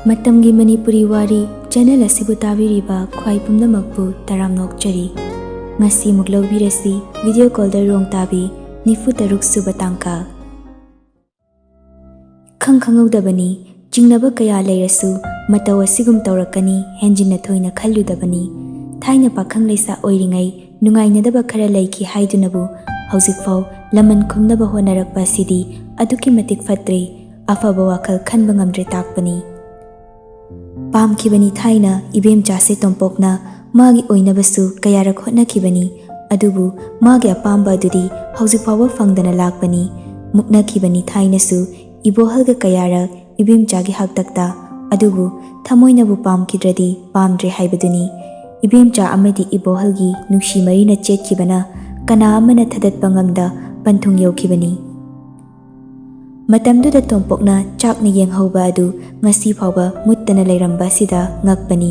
Matamgi Manipuri Wari channel asibu tabiriba khwai pumnamakpu taramnokchari ngasi muglawbirasi video call da rong tabi nifu taruk suba tangka khangkhangudabani jingnaba kaya leirasu mataw asigum tawrakani henjinna thoina khalludabani thaina pakhang leisa oiringai nungainadaba khara leiki haidunabu hausikfau laman khumnaba honarakpa sidi aduki matik fatre afaba wakal khanba ngamdre takpani Pam kibani thaina ibem chase tompokna magi oinabasu kayarak hotna kibani adubu magi apamba dudi hausikfawa fangdana lakpani mukna kibani thaina su ibohalga kayarak ibem chagi haktakta adubu thamoinabu pam kidradi pamdre haibaduni ibem cha amadi ibohalgi nushi marina chetkibana kana amana thadatpa ngamda panthung yaukibani Matamduda tompokna chakna yenghauba adu ngasi phauba muttana leiramba sida ngakpani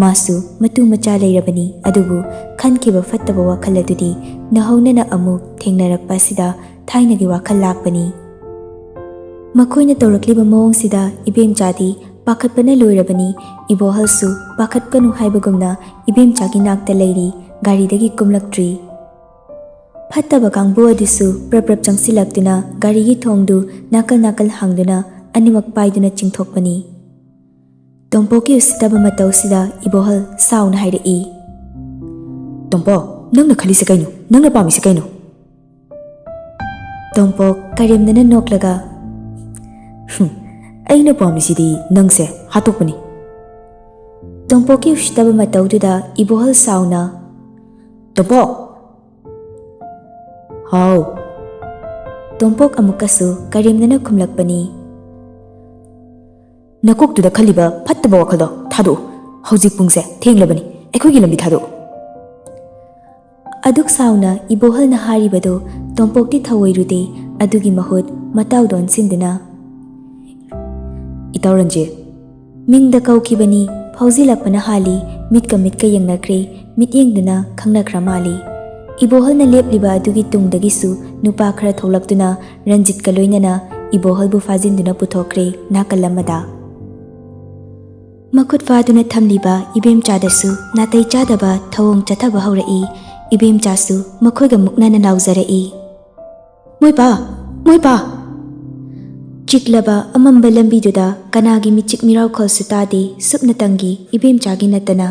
masu matu macha leirabani adubu khankiba fattaba wakhal adudi nahaunana amuk thengnarakpa sida thainagi wakhal lakpani makoina tawrakliba mawong sida ibem chadi pakhatpana loirabani ibohalsu pakhatpanu haibagumna ibem chagi nakta leiri garidagi kumlaktri Fattaba kangbu adisu prap changsilaktuna garigi thongdu nakal hangduna animak paiduna chingthokpani Tompoki usitaba matawsida ibohal sauna hairei Tompo nangna khalise kaino nangna pamise kaino Tompo karimdana noklaga aina pamisidi nangse hatokpani Tompoki usitaba matawduda ibohal sauna Tompo How? Tompok amukasu karimnana kumlakpani Nakok tuda khaliba phattaba wakhaldo thado hojik pungse thenglabani ekhogi lambi thado Aduk sauna ibohal na haribado tompokti thawoirude adugi mahut matawdon sindina Itawranje mingda kaukibani phawzilakpana hali mitka yengnakre mityengduna khangnakra mali Ibohal na lepliba adugi tungdagisu nupa khara tholaktuna Ranjit kaloinana ibohal bu fazinduna puthokre nakalamada Makut faduna thamliba ibem chadasu natai chadaba thawong chathaba haurai ibem chasu makhoiga muknana nauzarei Moipa Chiklaba amamba lambiduda kanagi michik mirau kholsu tadi supnatangi ibem chagi natana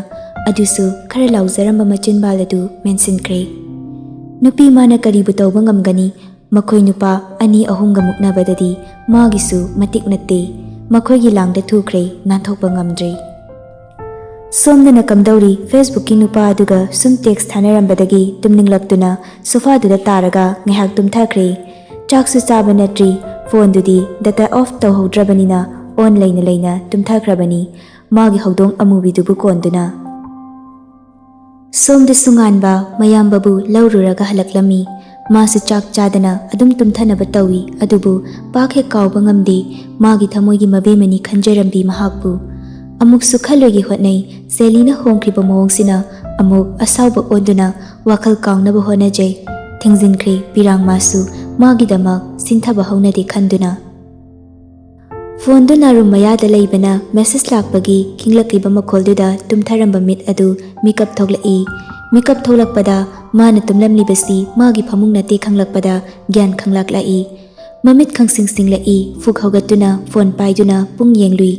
adusu khara lauzaramba machin baladu mensinkre Nupi mana karibu tawba ngamgani makhoi nupa ani ahumga muknabadadi magisu matik natte makhoigi langda thukre nathokpa ngamdre Somdana kamdauri Facebook ki nupa aduga sum text thanarambadagi tumninglaktuna sofa duda taraga ngihak tumthakre chaksu chaba natri phone dudi data off tawhodrabanina online leina tumthakrabani magi hodong amubi dubu konduna Somda sunganba mayambabu laururaga halaklami masu chak chadana adum tumthanaba tawi adubu pakhe kawba ngamdi magi thamoigi mabemani khanjarambi mahakbu amuk sukhallogi hotnai selina hongkriba mawngsina amuk asawba oduna wakhal kawnaba honajai thingjinkre pirang masu magi damak sinthaba haunadi khanduna Phone du narum mayada leibana message lakpagi kinglakliba makholduda tumtharamba mit adu makeup tholakpada mana tumlamlibasi magi phamung nate khanglakpada gyan khanglaklai mamit khangsingsing fuk hogatuna phone paiduna pung yenglui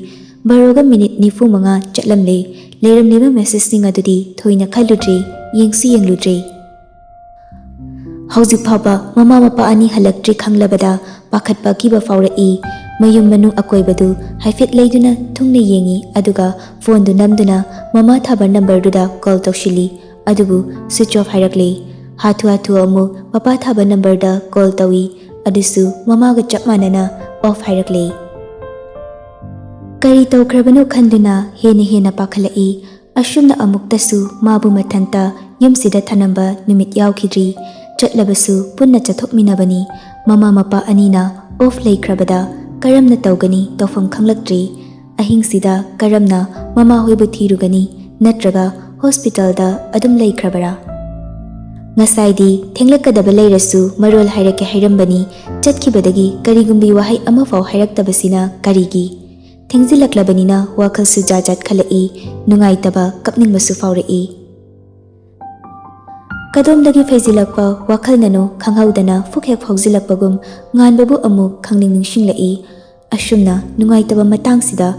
baroga minute nifu manga chatlamle leiramliba message sing adudi thoina khalludre yengludre Hauzik phaba mama mapa ani halaktri khanglabada pakhatpa kiba faurai mayum manung akoibadu haifet leiduna thungna yengi aduga phone du namduna mama thaba number duda call tawshili adubu switch off hairakle hathu amu papa thaba number da call tawi adusu mama ga chapmanana off hairakle kari tawkrabanu khanduna hena pakhalai ashumna amuktasu mabu mathanta yumsida thanamba numit yaukhidri chatlabasu punna chathokminabani mama mapa anina off leikrabada Karamna tawgani tawfam khanglaktre ahingsida karamna mama hoibu thirugani natraga hospital da adum leikrabara Ngasaidi thenglakadaba leirasu marol hairake hairambani chatkibadagi karigumbi wahai ama faw hairaktabasina karigi ꯊꯦꯡꯖꯤꯜꯂꯛꯂꯕꯅꯤꯅ ꯋꯥꯈꯜꯁꯨ ꯖꯥꯠ ꯈꯜꯂꯛꯏ, ꯅꯨꯡꯉꯥꯏꯇꯕ ꯀꯞꯅꯤꯡꯕꯁꯨ ꯐꯥꯎꯔꯛꯏ꯫ ꯀꯗꯣꯝꯗꯒꯤ ꯐꯩꯖꯤꯜꯂꯛꯄ ꯋꯥꯈꯜꯅꯅꯣ ꯈꯪꯍꯧꯗꯅ ꯐꯨꯛ ꯍꯦꯛ ꯐꯥꯎꯖꯤꯜꯂꯛꯄꯒꯨꯝ ꯉꯥꯟꯕꯕꯨ ꯑꯃꯨꯛ ꯈꯪꯅꯤꯡ ꯅꯤꯡꯁꯤꯡꯂꯛꯏ꯫ ꯑꯁꯨꯝꯅ ꯅꯨꯡꯉꯥꯏꯇꯕ ꯃꯇꯥꯡꯁꯤꯗ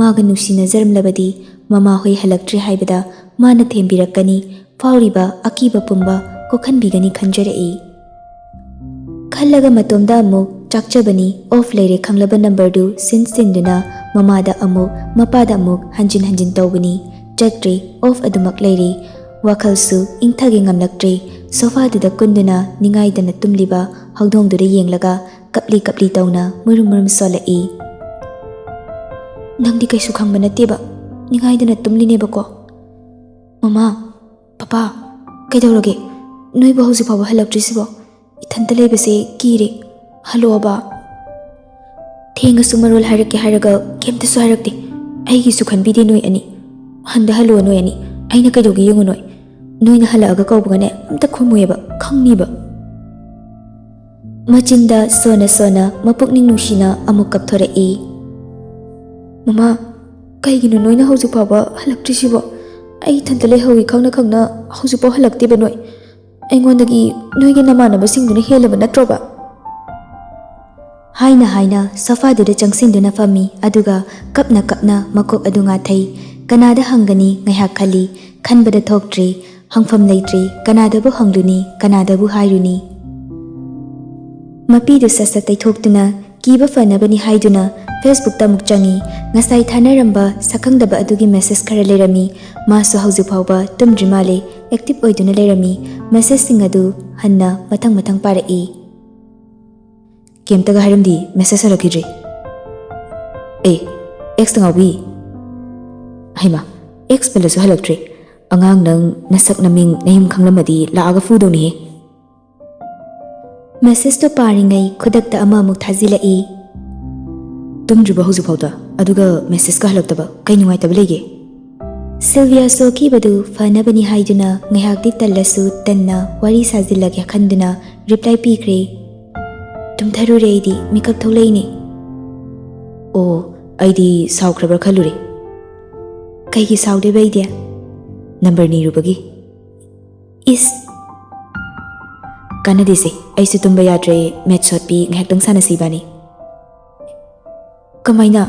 ꯃꯥꯒ ꯅꯨꯡꯁꯤꯅꯖꯔꯝꯂꯕꯗꯤ ꯃꯃꯥꯍꯣꯏ ꯍꯜꯂꯛꯇ꯭ꯔꯤ ꯍꯥꯏꯕꯗ ꯃꯥꯅ ꯊꯦꯝꯕꯤꯔꯛꯀꯅꯤ, ꯐꯥꯎꯔꯤꯕ ꯑꯀꯤꯕ ꯄꯨꯝꯕ ꯀꯣꯛꯍꯟꯕꯤꯒꯅꯤ ꯈꯟꯖꯔꯛꯏ꯫ ꯈꯜꯂꯒ ꯃꯇꯣꯝꯗ ꯑꯃꯨꯛ ꯆꯥꯛꯆꯕꯅꯤ ꯑꯣꯐ ꯂꯩꯔꯦ ꯈꯪꯂꯕ ꯅꯝꯕꯔꯗꯨ ꯁꯤꯟꯗꯨꯅ ꯃꯃꯥꯗ ꯑꯃꯨꯛ ꯃꯄꯥꯗ ꯑꯃꯨꯛ ꯍꯟꯖꯤꯟ ꯍꯟꯖꯤꯟ ꯇꯧꯕꯅꯤ꯫ ꯆꯠꯇ꯭ꯔꯤ, ꯑꯣꯐ ꯑꯗꯨꯃꯛ ꯂꯩꯔꯤ꯫ ꯋꯥꯈꯜꯁꯨ ꯏꯪꯊꯒꯦ ꯉꯝꯂꯛꯇ꯭ꯔꯤ꯫ ꯁꯣꯐꯥꯗꯨꯗ ꯀꯨꯟꯗꯨꯅ ꯅꯤꯡꯉꯥꯏꯗꯅ ꯇꯨꯝꯂꯤꯕ ꯍꯧꯗꯣꯡꯗꯨꯗ ꯌꯦꯡꯂꯒ ꯀꯞꯂꯤ ꯀꯞꯂꯤ ꯇꯧꯅ ꯃꯨꯔꯨꯝ ꯃꯨꯔꯨꯝ ꯁꯣꯜꯂꯛꯏ꯫ ꯅꯪꯗꯤ ꯀꯩꯁꯨ ꯈꯪꯕ ꯅꯠꯇꯦꯕ, ꯅꯤꯡꯉꯥꯏꯗꯅ ꯇꯨꯝꯂꯤꯅꯦꯕꯀꯣ꯫ ꯃꯃꯥ, ꯄꯄꯥ, ꯀꯩꯗꯧꯔꯒꯦ? ꯅꯣꯏꯕꯨ ꯍꯧꯖꯤꯛ ꯐꯥꯎꯕ ꯍꯜꯂꯛꯇ꯭ꯔꯤꯁꯤꯕꯣ? ꯏꯊꯟꯇ ꯂꯩꯕꯁꯦ ꯀꯤꯔꯦ, ꯍꯜꯂꯣꯑꯕ꯫ ꯊꯦꯡꯉꯁꯨ ꯃꯔꯣꯜ ꯍꯥꯏꯔꯛꯀꯦ ꯍꯥꯏꯔꯒ ꯀꯩꯝꯇꯁꯨ ꯍꯥꯏꯔꯛꯇꯦ꯫ ꯑꯩꯒꯤꯁꯨ ꯈꯟꯕꯤꯗꯦ ꯅꯣꯏ ꯑꯅꯤ꯫ ꯍꯟꯗ ꯍꯜꯂꯣ ꯅꯣꯏ ꯑꯅꯤ, ꯑꯩꯅ ꯀꯩꯗꯧꯒꯦ ꯌꯦꯡꯉꯨ ꯅꯣꯏ꯫ ꯅꯣꯏꯅ ꯍꯜꯂꯛꯑꯒ ꯀꯧꯕꯒꯅꯦ ꯑꯝꯇ ꯈꯨꯝꯃꯣꯏꯑꯕ, ꯈꯪꯅꯤꯕ꯫ ꯃꯆꯤꯟꯗ ꯁꯣꯟꯅ ꯁꯣꯟꯅ ꯃꯄꯨꯛꯅꯤꯡ ꯅꯨꯡꯁꯤꯅ ꯑꯃꯨꯛ ꯀꯞꯊꯣꯔꯛꯏ꯫ ꯃꯃꯥ, ꯀꯩꯒꯤꯅꯣ ꯅꯣꯏꯅ ꯍꯧꯖꯤꯛ ꯐꯥꯎꯕ ꯍꯜꯂꯛꯇ꯭ꯔꯤꯁꯤꯕꯣ? ꯑꯩ ꯏꯊꯟꯇ ꯂꯩꯍꯧꯏ ꯈꯪꯅ ꯈꯪꯅ ꯍꯧꯖꯤꯛꯐꯥꯎ ꯍꯜꯂꯛꯇꯦꯕ ꯅꯣꯏ꯫ ꯑꯩꯉꯣꯟꯗꯒꯤ ꯅꯣꯏꯒꯤ ꯅꯃꯥꯟꯅꯕꯁꯤꯡꯗꯨꯅ ꯍꯦꯜꯂꯕ ꯅꯠꯇ꯭ꯔꯣꯕ? ꯍꯥꯏꯅ ꯍꯥꯏꯅ ꯁꯣꯐꯥꯗꯨꯗ ꯆꯪꯁꯤꯟꯗꯨꯅ ꯐꯝꯃꯤ, ꯑꯗꯨꯒ ꯀꯞꯅ ꯀꯞꯅ ꯃꯀꯣꯛ ꯑꯗꯨ ꯉꯥꯊꯩ꯫ ꯀꯅꯥꯗ ꯍꯪꯒꯅꯤ ꯉꯥꯏꯍꯥꯛ ꯈꯜꯂꯤ, ꯈꯟꯕꯗ ꯊꯣꯛꯇ꯭ꯔꯤ, ꯍꯪꯐꯝ ꯂꯩꯇ꯭ꯔꯤ, ꯀꯅꯥꯗꯕꯨ ꯍꯪꯂꯨꯅꯤ, ꯀꯅꯥꯗꯕꯨ ꯍꯥꯏꯔꯨꯅꯤ? ꯃꯄꯤꯗꯨ ꯁꯠ ꯁꯠ ꯇꯩꯊꯣꯛꯇꯨꯅ ꯀꯤꯕ ꯐꯅꯕꯅꯤ ꯍꯥꯏꯗꯨꯅ ꯐꯦꯁꯕꯨꯛꯇ ꯑꯃꯨꯛ ꯆꯪꯉꯤ꯫ ꯉꯁꯥꯏ ꯊꯥꯅꯔꯝꯕ ꯁꯛꯈꯪꯗꯕ ꯑꯗꯨꯒꯤ ꯃꯦꯁꯦꯖ ꯈꯔ ꯂꯩꯔꯝꯃꯤ꯫ ꯃꯥꯁꯨ ꯍꯧꯖꯤꯛ ꯐꯥꯎꯕ ꯇꯨꯝꯗ꯭ꯔꯤ ꯃꯥꯜꯂꯦ, ꯑꯦꯛꯇꯤꯚ ꯑꯣꯏꯗꯨꯅ ꯂꯩꯔꯝꯃꯤ꯫ ꯃꯦꯁꯦꯖꯁꯤꯡ ꯑꯗꯨ ꯍꯟꯅ ꯃꯊꯪ ꯃꯊꯪ ꯄꯥꯔꯛꯏ꯫ ꯀꯩꯝꯇꯒ ꯍꯥꯏꯔꯝꯗꯤ, ꯃꯦꯁꯦꯖ ꯍꯜꯂꯛꯈꯤꯗ꯭ꯔꯤ꯫ ꯑꯦꯛꯁꯇ ꯉꯥꯎꯕꯤ꯫ ꯍꯩꯃꯥ, ꯑꯦꯛꯁ ꯄꯜꯂꯁꯨ ꯍꯜꯂꯛꯇ꯭ꯔꯤ꯫ ꯑꯉꯥꯡ ꯅꯪ ꯅꯁꯛ ꯅꯃꯤꯡ ꯅꯌꯨꯝ ꯈꯪꯂꯝꯃꯗꯤ ꯂꯥꯛꯑꯒ ꯐꯨꯗꯧꯅꯤꯍꯦ꯫ ꯃꯦꯁꯦꯖꯇꯣ ꯄꯥꯔꯤꯉꯩ ꯈꯨꯗꯛꯇ ꯑꯃꯃꯨꯛ ꯊꯥꯖꯤꯜꯂꯛꯏ꯫ ꯇꯨꯝꯗ꯭ꯔꯤꯕ ꯍꯧꯖꯤꯛꯐꯥꯎꯗ, ꯑꯗꯨꯒ ꯃꯦꯁꯦꯖꯀ ꯍꯜꯂꯛꯇꯕ, ꯀꯩ ꯅꯨꯡꯉꯥꯏꯇꯕ ꯂꯩꯒꯦ? ꯁꯤꯜꯚꯤꯌꯥ ꯁꯣꯛꯈꯤꯕꯗꯨ ꯐꯅꯕꯅꯤ ꯍꯥꯏꯗꯨꯅ ꯉꯥꯏꯍꯥꯛꯇꯤ ꯇꯜꯂꯁꯨ ꯇꯟꯅ ꯋꯥꯔꯤ ꯁꯥꯖꯤꯜꯂꯒꯦ ꯈꯟꯗꯨꯅ ꯔꯤꯄ꯭ꯂꯥꯏ ꯄꯤꯈ꯭ꯔꯦ꯫ ꯇꯨꯝꯊꯔꯨꯔꯦ ꯑꯩꯗꯤ, ꯃꯤꯀꯞ ꯊꯣꯛꯂꯛꯏꯅꯦ꯫ ꯑꯣ, ꯑꯩꯗꯤ ꯁꯥꯎꯈ꯭ꯔꯕ꯭ꯔꯥ ꯈꯜꯂꯨꯔꯦ꯫ ꯀꯩꯒꯤ ꯁꯥꯎꯗꯣꯏꯕ ꯑꯩꯗꯤ? ꯅꯝꯕꯔ ꯅꯤꯔꯨꯕꯒꯤ꯫ ꯏꯁ, ꯀꯥꯟꯅꯗꯦꯁꯦ, ꯑꯩꯁꯨ ꯇꯨꯝꯕ ꯌꯥꯗ꯭ꯔꯦ, ꯃꯦꯠꯁ ꯁꯣꯠꯄꯤ, ꯉꯥꯏꯍꯥꯛꯇꯪ ꯁꯥꯟꯅꯁꯤ ꯏꯕꯥꯅꯤ꯫ ꯀꯃꯥꯏꯅ?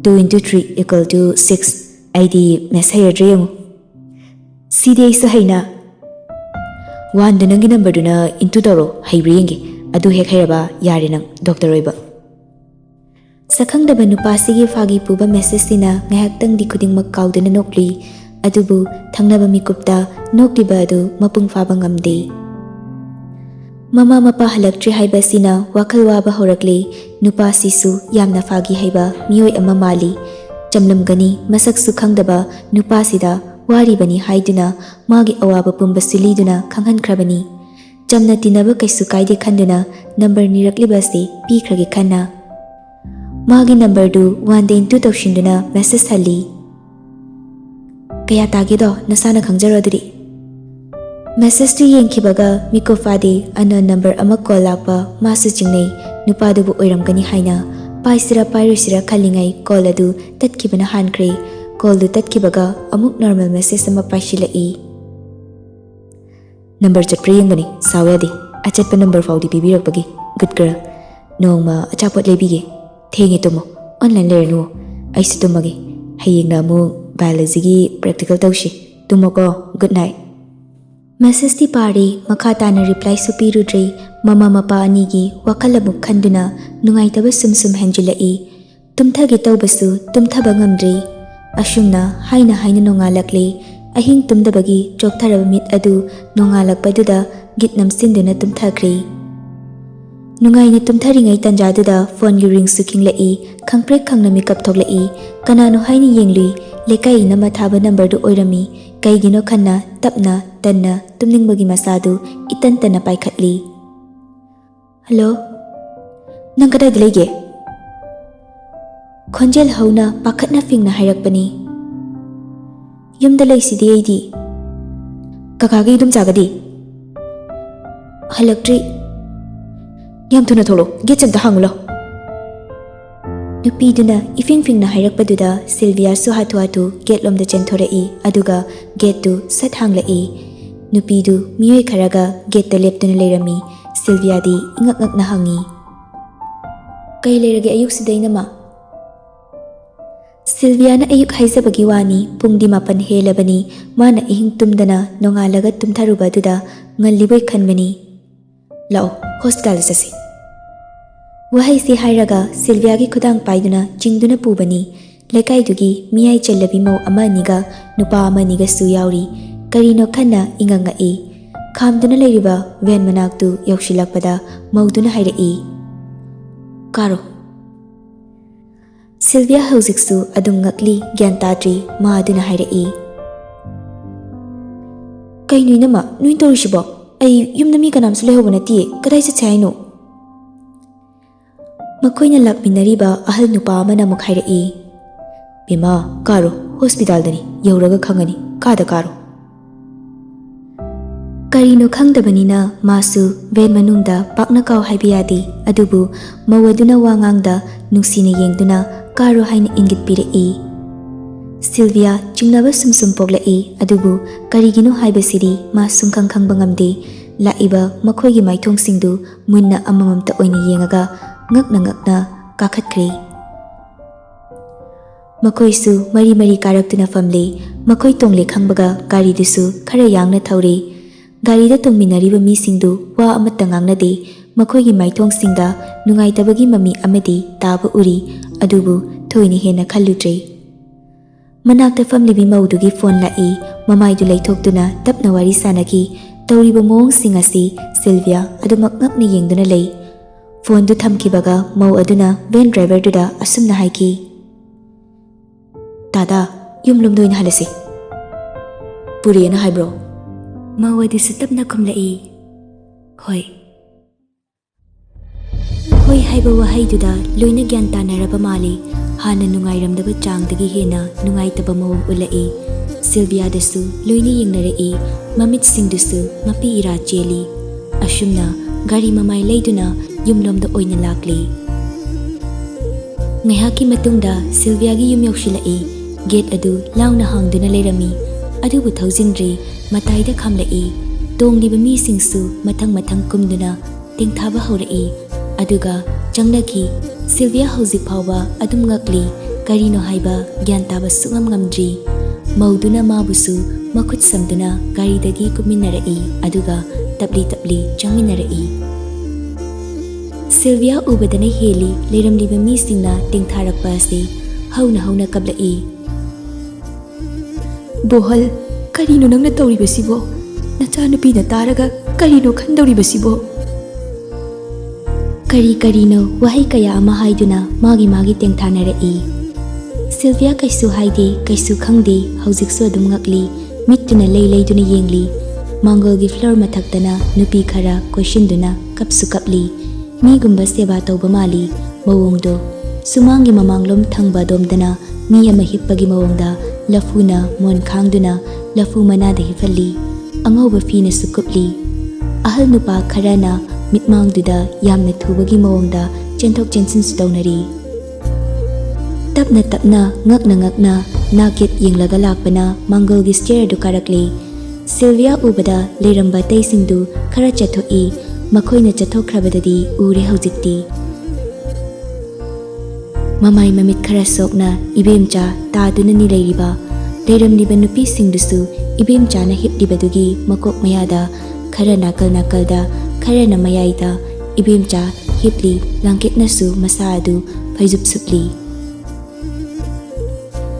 2 × 3 = 6꯫ ꯑꯩꯗꯤ ꯃꯦꯠꯁ ꯍꯩꯔꯗ꯭ꯔꯦ ꯌꯦꯡꯉꯨ꯫ ꯁꯤꯗꯤ ꯑꯩꯁꯨ ꯍꯩꯅ꯫ 1ꯗ ꯅꯪꯒꯤ ꯅꯝꯕꯔꯗꯨꯅ ꯏꯟꯇꯨ ꯇꯧꯔꯣ, ꯍꯩꯕ꯭ꯔꯥ ꯌꯦꯡꯒꯦ꯫ ꯑꯗꯨ ꯍꯦꯛ ꯍꯩꯔꯕ ꯌꯥꯔꯦ, ꯅꯪ ꯗꯣꯛꯇꯔ ꯑꯣꯏꯕ꯫ ꯁꯛꯈꯪꯗꯕ ꯅꯨꯄꯥꯁꯤꯒꯤ ꯐꯥꯒꯤ ꯄꯨꯕ ꯃꯦꯁꯦꯖꯁꯤꯅ ꯉꯥꯏꯍꯥꯛꯇꯪꯗꯤ ꯈꯨꯗꯤꯡꯃꯛ ꯀꯥꯎꯗꯨꯅ ꯅꯣꯛꯂꯤ꯫ ꯑꯗꯨꯕꯨ ꯊꯪꯅꯕ ꯃꯤꯀꯨꯞꯇ ꯅꯣꯛꯂꯤꯕ ꯑꯗꯨ ꯃꯄꯨꯡ ꯐꯥꯕ ꯉꯝꯗꯦ꯫ ꯃꯃꯥ ꯃꯄꯥ ꯍꯜꯂꯛꯇ꯭ꯔꯤ ꯍꯥꯏꯕ ꯑꯁꯤꯅ ꯋꯥꯈꯜ ꯋꯥꯕ ꯍꯧꯔꯛꯂꯤ꯫ ꯅꯨꯄꯥꯁꯤꯁꯨ ꯌꯥꯝꯅ ꯐꯥꯒꯤ ꯍꯩꯕ ꯃꯤꯑꯣꯏ ꯑꯃ ꯃꯥꯜꯂꯤ꯫ ꯆꯝꯂꯝꯒꯅꯤ ꯃꯁꯛꯁꯨ ꯈꯪꯗꯕ ꯅꯨꯄꯥꯁꯤꯗ ꯋꯥꯔꯤꯕꯅꯤ ꯍꯥꯏꯗꯨꯅ ꯃꯥꯒꯤ ꯑꯋꯥꯕ ꯄꯨꯝꯕꯁꯤ ꯂꯤꯗꯨꯅ ꯈꯪꯍꯟꯈ꯭ꯔꯕꯅꯤ꯫ ꯆꯝꯅ ꯇꯤꯟꯅꯕ ꯀꯩꯁꯨ ꯀꯥꯏꯗꯦ ꯈꯟꯗꯨꯅ ꯅꯝꯕꯔ ꯅꯤꯔꯛꯂꯤꯕ ꯑꯁꯤ ꯄꯤꯈ꯭ꯔꯒꯦ ꯈꯟꯅ ꯃꯥꯒꯤ ꯅꯝꯕꯔꯗꯨ 1ꯗ ꯏꯟꯇꯨ ꯇꯧꯁꯤꯟꯗꯨꯅ ꯃꯦꯁꯦꯖ ꯍꯜꯂꯤ꯫ ꯀꯌꯥ ꯇꯥꯒꯦꯗꯣ ꯅꯁꯥꯅ ꯈꯪꯖꯔꯣ ꯑꯗꯨꯗꯤ꯫ ꯃꯦꯁꯦꯖꯇꯨ ꯌꯦꯡꯈꯤꯕꯒ ꯃꯤꯀꯨꯞ ꯐꯥꯗꯦ ꯑꯟꯅꯣꯟ ꯅꯝꯕꯔ ꯑꯃ ꯀꯣꯜ ꯂꯥꯛꯄ ꯃꯥꯁꯨ ꯆꯤꯡꯅꯩ꯫ ꯅꯨꯄꯥꯗꯨꯕꯨ ꯑꯣꯏꯔꯝꯒꯅꯤ ꯍꯥꯏꯅ ꯄꯥꯏꯁꯤꯔꯥ ꯄꯥꯏꯔꯣꯏꯁꯤꯔꯥ ꯈꯜꯂꯤꯉꯩ ꯀꯣꯜ ꯑꯗꯨ ꯇꯠꯈꯤꯕꯅ ꯍꯥꯟꯈ꯭ꯔꯦ꯫ ꯀꯣꯜꯗꯨ ꯇꯠꯈꯤꯕꯒ ꯑꯃꯨꯛ ꯅꯣꯔꯃꯦꯜ ꯃꯦꯁꯦꯖ ꯑꯃ ꯄꯥꯏꯁꯤꯜꯂꯛꯏ꯫ ꯅꯝꯕꯔ ꯆꯠꯄ꯭ꯔꯥ ꯌꯦꯡꯕꯅꯤ, ꯁꯥꯎ ꯌꯥꯗꯦ, ꯑꯆꯠꯄ ꯅꯝꯕꯔ ꯐꯥꯎꯗꯤ ꯄꯤꯕꯤꯔꯛꯄꯒꯤ ꯒꯨꯗ ꯒꯔꯜ꯫ ꯅꯣꯡꯃ ꯑꯆꯥꯄꯣꯠ ꯂꯩꯕꯤꯒꯦ, ꯊꯦꯡꯉꯦ ꯇꯨꯝꯃꯣ, ꯑꯣꯟꯂꯥꯏꯟ ꯂꯩꯔꯅꯨ꯫ ꯑꯩꯁꯨ ꯇꯨꯝꯃꯒꯦ, ꯍꯌꯦꯡꯅ ꯑꯃꯨꯛ ꯕꯥꯏꯑꯣꯂꯣꯖꯤꯒꯤ ꯄ꯭ꯔꯦꯛꯇꯤꯀꯦꯜ ꯇꯧꯁꯤ꯫ ꯇꯨꯝꯃꯣꯀꯣ, ꯒꯨꯗ ꯅꯥꯏꯠ꯫ ꯃꯦꯁꯦꯖꯇꯤ ꯄꯥꯔꯤ, ꯃꯈꯥ ꯇꯥꯅ ꯔꯤꯄ꯭ꯂꯥꯏꯁꯨ ꯄꯤꯔꯨꯗ꯭ꯔꯤ꯫ ꯃꯃꯥ ꯃꯄꯥ ꯑꯅꯤꯒꯤ ꯋꯥꯈꯜ ꯑꯃꯨꯛ ꯈꯟꯗꯨꯅ ꯅꯨꯡꯉꯥꯏꯇꯕ ꯁꯨꯝ ꯁꯨꯝ ꯍꯦꯟꯖꯤꯜꯂꯛꯏ꯫ ꯇꯨꯝꯊꯒꯦ ꯇꯧꯕꯁꯨ ꯇꯨꯝꯊꯕ ꯉꯝꯗ꯭ꯔꯤ꯫ ꯑꯁꯨꯝꯅ ꯍꯥꯏꯅ ꯍꯥꯏꯅ ꯅꯣꯡꯉꯥꯜꯂꯛꯂꯤ꯫ ꯑꯍꯤꯡ ꯇꯨꯝꯗꯕꯒꯤ ꯆꯣꯛꯊꯔꯕ ꯃꯤꯠ ꯑꯗꯨ ꯅꯣꯡꯉꯥꯜꯂꯛꯄꯗꯨꯗ ꯒꯤꯠ ꯅꯝꯁꯤꯟꯗꯨꯅ ꯇꯨꯝꯊꯈ꯭ꯔꯤ꯫ ꯅꯨꯡꯉꯥꯏꯅ ꯇꯨꯝꯊꯔꯤꯉꯩ ꯇꯟꯖꯥꯗꯨꯗ ꯐꯣꯟꯒꯤ ꯔꯤꯡꯁꯨ ꯈꯤꯡꯂꯛꯏ꯫ ꯈꯪꯄ꯭ꯔꯦꯛ ꯈꯪꯅ ꯃꯤꯀꯞ ꯊꯣꯛꯂꯛꯏ꯫ ꯀꯅꯥꯅꯣ ꯍꯥꯏꯅ ꯌꯦꯡꯂꯨꯏ꯫ ꯂꯩꯀꯥꯏ ꯏꯅꯝꯃ ꯊꯥꯕ ꯅꯝꯕꯔꯗꯨ ꯑꯣꯏꯔꯝꯃꯤ꯫ ꯀꯩꯒꯤꯅꯣ ꯈꯟꯅ ꯇꯞꯅ ꯇꯟꯅ ꯇꯨꯝꯅꯤꯡꯕꯒꯤ ꯃꯁꯥꯗꯨ ꯏꯇꯟ ꯇꯟꯅ ꯄꯥꯏꯈꯠꯂꯤ꯫ ꯍꯜꯂꯣ, ꯅꯪ ꯀꯗꯥꯏꯗ ꯂꯩꯒꯦ? ꯈꯣꯟꯖꯦꯜ ꯍꯧꯅ ꯄꯥꯈꯠꯅ ꯐꯤꯡꯅ ꯍꯥꯏꯔꯛꯄꯅꯤ꯫ ꯌꯨꯝꯗ ꯂꯩꯁꯤꯗꯤ ꯑꯩꯗꯤ꯫ ꯀꯀꯥꯒꯤ ꯏꯗꯣꯝꯆꯥꯒꯗꯤ? ꯍꯜꯂꯛꯇ꯭ꯔꯤ꯫ ꯌꯥꯝ ꯊꯨꯅ ꯊꯣꯛꯂꯛꯑꯣ, ꯒꯦꯠꯁꯦ ꯑꯝꯇ ꯍꯥꯡꯉꯨ ꯂꯥꯎ꯫ Nupiduna ifing fingna hairakpaduda Sylvia su hatu gate lomda chenthorei aduga gate tu sat hanglai. Nupidu miyoi kharaga gate ta leptuna leirami. Sylvia di ingak na hangi. Kai leirage ayuk sidainama. Sylvia na ayuk haizabagi wani pungdi mapan helabani mana ihing tumdana nongalaga tumtharuba duda ngaliboi khanbani. Lao hospital sasi. Wahai si hairaga Sylvia gi khudang paiduna jingduna pubani. Lekai dugi miyai challabi mau ama niga nupa ama niga su yauri. Karino khanna inganga e. Khamduna leiriba ven manaktu yaushilakpada mauduna hairai. Karo. Sylvia hauziksu adum ngakli gyan tadri ma aduna hairai. Kai nui nama nui torishibo. Ay yumna mi kanamsu lehobana tiye kadai sa chaino. Makoina lakminariba ahal nupa amana muk hairai. Bima karo hospital dani yauraga khangani kada karo. Karino khangdabanina masu ven manungda pakna kaw haibiyadi adubu mawaduna wangangda nungsina yengduna karo haina ingit pirei. Sylvia chingnaba sumsum poglai adubu karigino haibasidi ma sungkhang khangba ngamde laiba makhoigi maithongsingdu munna amamamta oina yengaga ngakna kakhatkre. Makoisu mari karaktuna famle makoi tongle khangbaga gari dusu khara yangna thaure. Gari da tongminariba misingdu wa amata ngangnade makhoigi maithongsingda nungaitabagi mami amadi taba uri adubu thoini hena khalludre. Manakta famlibi maudugi phone lai mamaidu leithokduna tapna wari sanaki tawriba mawngsing asi Sylvia adumak ngakna yengduna lei. Phone du thamkibaga mau aduna van driver duda asumna haiki. Tada yumlumdoina halasi. Puriyana haibro. Mawadi satapna kumlai. Hoi. Hoi haiba wahaiduda loina gyan tanaraba mali hana nungairamdaba changdagi hena nungaitaba mawang ulai. Sylvia dasu loina yengnarai mamit singdusu mapi ira cheli. Asumna gari mamai leiduna yumlomda oina lakli. Ngaihaki matungda Sylvia gi yum yaushilai. Gate adu launa hangduna leirami. Adubu thaujindri mataida khamlai. Tongliba misingsu mathang kumduna tingthaba haurai. Aduga changnaki Sylvia hauzik phawba adum ngakli karino haiba gyan taba sungam ngamdri. Mauduna mabusu makhut samduna garidagi kuminarai aduga tapli changminarai. Sylvia ubadana heli leiramliba misingna tingtharakpa ase hauna kablai. Bohal karino nangna tawribasibo nachanupina taraga karino khandawribasibo. Karino wahai kaya ama haiduna magi tengthanarai. Sylvia kaisu haide kaisu khangde haujiksu adum ngakli mittuna leiduna yengli. Mangolgi floor mathaktana nupi khara koishinduna kapsu kapli. Migumba seba tawba mali mawongdo sumangi mamanglom thangba domdana mi ama hippagi mawongda lafuna mon khangduna lafu manada hifalli angauba fina sukupli. Ahal nupa kharana mitmangduda yamna thubagi mawongda chenthok chensin sudawnari. Tapna ngakna nakit yenglaga lakpana mangolgi stair du karakli. Sylvia ubada leiramba taisingdu khara chathoi makhoina chathokhrabadadi ure haujikti. Mamai mamit khara sokna ibemcha taduna ni leiriba leiramliba nupi singdusu ibemcha na hiplibadugi makok mayada khara nakalda khara na mayaida ibemcha hipli langketnasu masa adu phaijup supli.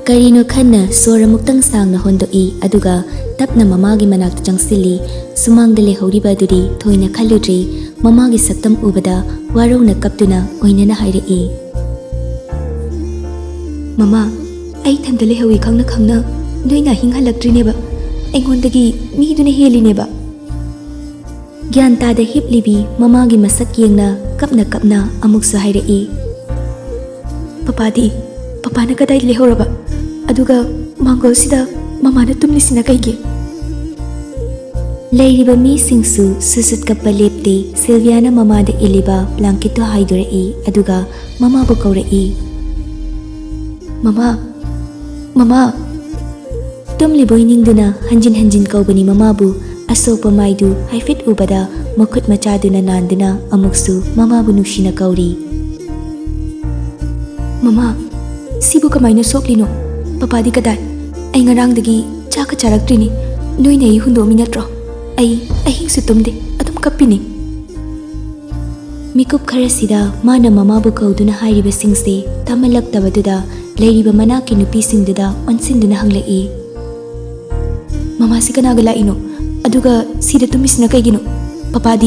Karino khanna sora muktang sangna hondoi aduga tapna mamagi manakta changsili sumangda lehoriba adudi thoina khalludri mamagi saktam ubada warona kaptuna oinana hairai. Mama ai thamda lehawi khangna noina hinghalakdrineba aingondagi miduna helineba. Gyan tada hiplibi mamagi masak yengna kapna amuksu hairai. Papana kadai lehoraba aduga mangol sida mamana tumlisina kaige. Leiriba misingsu susut kappa lepte Sylviana mamada iliba blanketo haidurai aduga mama bu kaurai. Mama, Mama. Tumliboy ningduna hanjin hanjin kaubani mamabu asopa maidu haifit ubada makut machaduna nanduna amuksu mamabu nushina kauri. Mama, sibu kamaina soklino. Papa di kadai. Ay ngarangdagi chaka charaktrini. Noy na ihundo minatro. Ay hingsu tumde adum kapini. Mikup kharasida mana mamabu kauduna hairiba singse tamalaktabaduda leiriba manaki nupisingduda onsinduna hanglai. Mama si kanaga laino aduga sida tumisna kaygino. Papa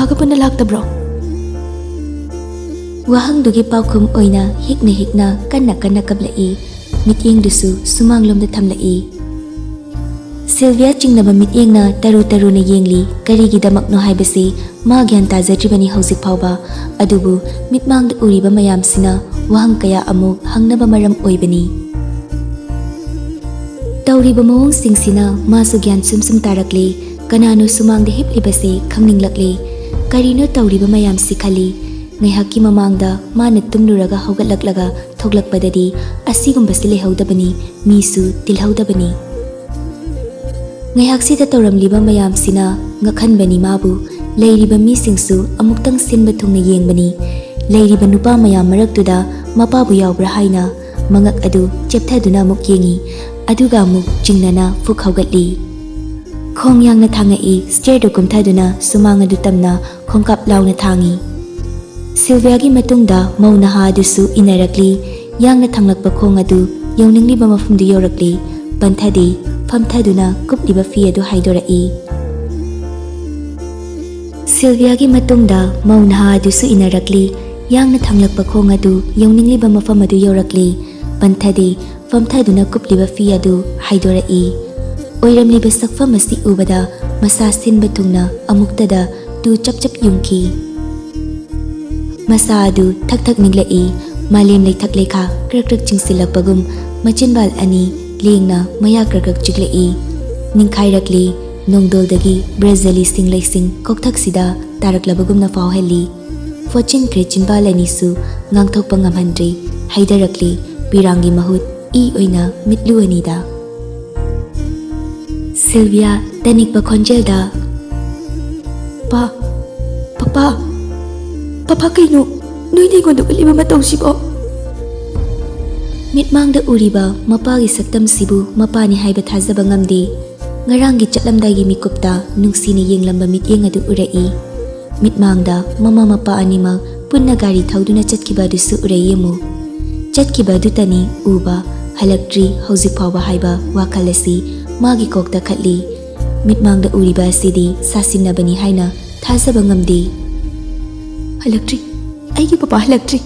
ka punna laktabro. Wahangdugi paukum oina hikna kanna kablai. Mityeng dusu sumanglomda thamlai. Sylvia chingnaba mityengna taru na yengli karigidamakno haibase ma gyan tajadribani hauzik phauba adubu mitmangda uriba mayamsina wahang kaya amuk hangnaba maram oibani. Tauriba mawong singsina masu gyan sumsum tarakle kanano sumangda hiplibase khangninglakle karino tauriba mayamsi khali ngaihaki mamangda mana tumluraga haugatlaklaga thoglakpadadi asigumbasi lehaudabani misu tilhaudabani. Ngaihaksida tauramliba mayamsina ngakhanbani mabu leiriba misingsu amuktang sinba thungna yengbani leiriba nupa mayam maraktuda mapabu yaubra haina mangak adu chepthaduna muk yengi aduga muk jingnana fuk haugatli. Khong yangna thangai stairdo kumthaduna sumang adu tamna khongkap launa thangi. Sylvia gi matungda mauna ha adusu inarakli yangna thanglakpa khong adu yauningliba mafumdu yorakli panthadi famthaduna kupliba fi adu haidorai. Sylvia gi matungda mauna ha adusu inarakli yangna thanglakpa khong adu yauningliba mafam adu yorakli panthadi famthaduna kupliba fi adu haidorai. Oiramliba sakfam asi ubada masa sinba thungna amuktada tu chap yungki. Masa adu thak ninglai malem leithak lekha krak chingsilakpagum machinbal ani lengna maya krak chiglai ningkhairakli nongdoldagi brazili singlaising kokthak taraklabagumna fawheli fortune kre chinbal ani su ngangthokpa ngamhandri haidarakli pirangi mahut I oina mitlu anida. Sylvia tanikpa khonjelda Papa kaino noi ningonda uliba matawsibo. Mitmangda uriba mapagi saktam sibu mapani haiba thajaba ngamdi ngarangi chatlamdagi mikupta nungsini yenglamba mityeng adu urai. Mitmangda mama mapa anima punna gari thauduna chatkiba dusu uraiemu. Chatkiba dutani uba halaktri hauzik phawba haiba wakalasi magi kokta khatli. Mitmangda uriba sidi sasinabani haina thajaba ngamdi. Halaktri, aigi papa halaktri.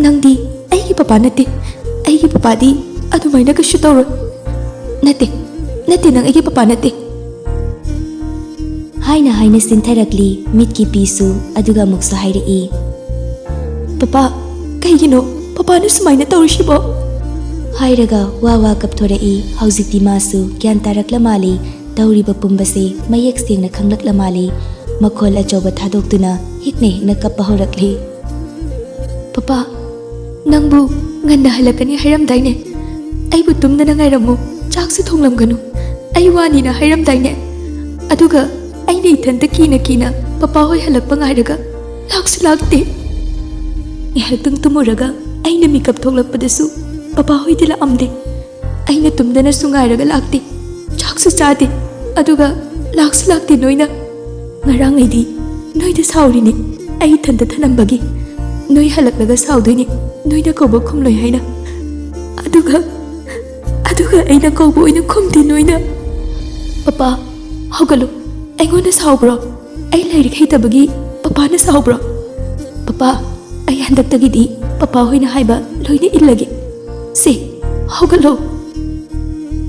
Nangdi, aigi papa nate. Aigi papa di, adumaina kashu tawro. Nate nang aigi papa nate. Haina sintharakli mitki pisu aduga muksa hairai. Papa, kaigino papa nu sumaina tawrishibo. Hairaga wawa kapthorai hauzikti masu gyan tarakla mali tawriba pumbase mayek sengna khanglakla mali makhol achoba thadoktuna hikna kappa horakli. Papa, nangbu nganna halakani hairamdaine. Aibu tumdana ngairamu chaksu thonglamganu. Ai wani na hairamdaine. Aduga aina ithanta kina papa hoi halakpa ngairaga laksu lakte. Ngaihaktang tumuraga aina mikap thoglakpadasu papa hoi dila amde. Aina tumdana su ngairaga lakte. Chaksu chade. Aduga laksu lakte noina. Ngarang aidi noida saurini ai ithanta thanambagi. Noi halaklaga saudoini noina kauba khumloi haina. Aduga aina kauba oina khumde noina. Papa, haugalu. Aingona saubro. Ai lairik heitabagi papa na saubro. Papa, ai handaktagidi papa hoina haiba loina illagi. Se, haugalu.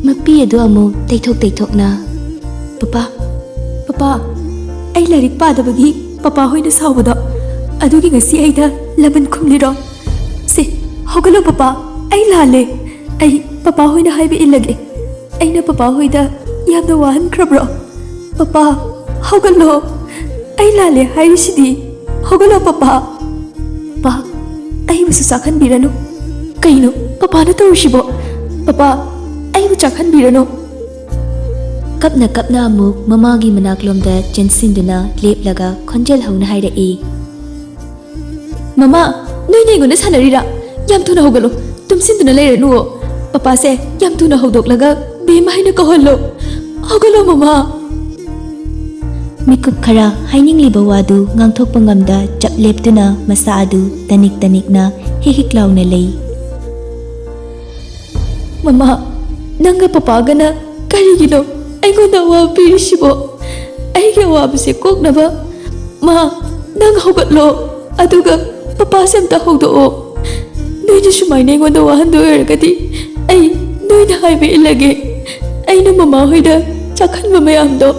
Mapi adu amu teithok na. Papa, ai lairik padabagi papa hoina saubado. Adugi ngasi aida laban khumliro. Se, haugalu papa. Ai lale. Ai papa hoina haiba illagi. Aina papa hoida yamna wahan krabro. Papa, haugalu. Ai lale hairishidi. Haugalu papa. Pa, ai busu sakhan biranu. Kaino, Papa na tawushibo. Papa, ay mo chakhanbirano. Kapna kapna amuk mamagi manaklomda jensinduna leplaga khonjel hauna hairei. Mama, noi nei gona sanarira. Yam thuna hogalo. Tumsinduna leiranu. Papa se yam thuna hodoklaga bema haina kaholo. Hogalo mama. Mikup khara hainingli bawadu ngangthokpa ngamda chapleptuna masa adu tanik-tanikna hihiklauna lei. Mama, nanga papa gana karigino aigona wabirisibo. Aige wabse koknaba. Ma, nang hogatlo. Aduga papa se amta hogdoo. Noina sumaina aigona wahandu oiragadi ai noina haibe ilage. Aina mama hoida chakhanba mayamdo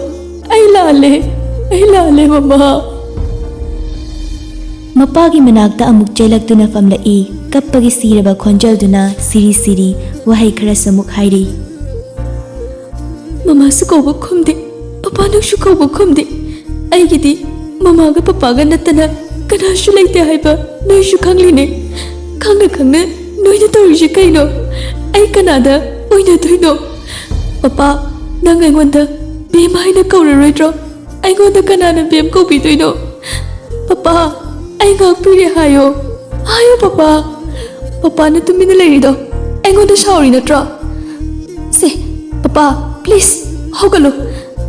ai lale. Ay lale mama. Mapagi manakta amuk chelakduna famlai kappagi siraba khonjalduna siri wahai khara samuk hairi. Mama su kauba khumde, papa nak su kauba khumde. Ay gidi mama ga papa ga natana kana su laite haiba noi su khangline. Khangna noi na tawrisi kaino. Ay kanada oina toino. Papa nang aingonda bema haina kauraroidro. Aigona kanana bem kaubidoino. Papa, ai ngakpire hayo. Hayo papa. Papa na tumina leirido. Aigona sauri natra. Se, papa, please, hogalo.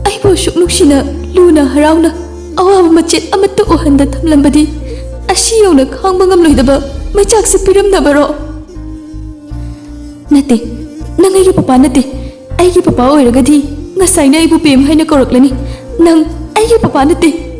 Ai bo shuknuksina luna harauna awaba machet amatta ohanda thamlambadi asi yona khangba ngamloidaba machak se piramnabaro. Nate, nangai papa nate. Ai papa oiragadi ngasai na ibu bem haina koraklani. Nang aige papa nate.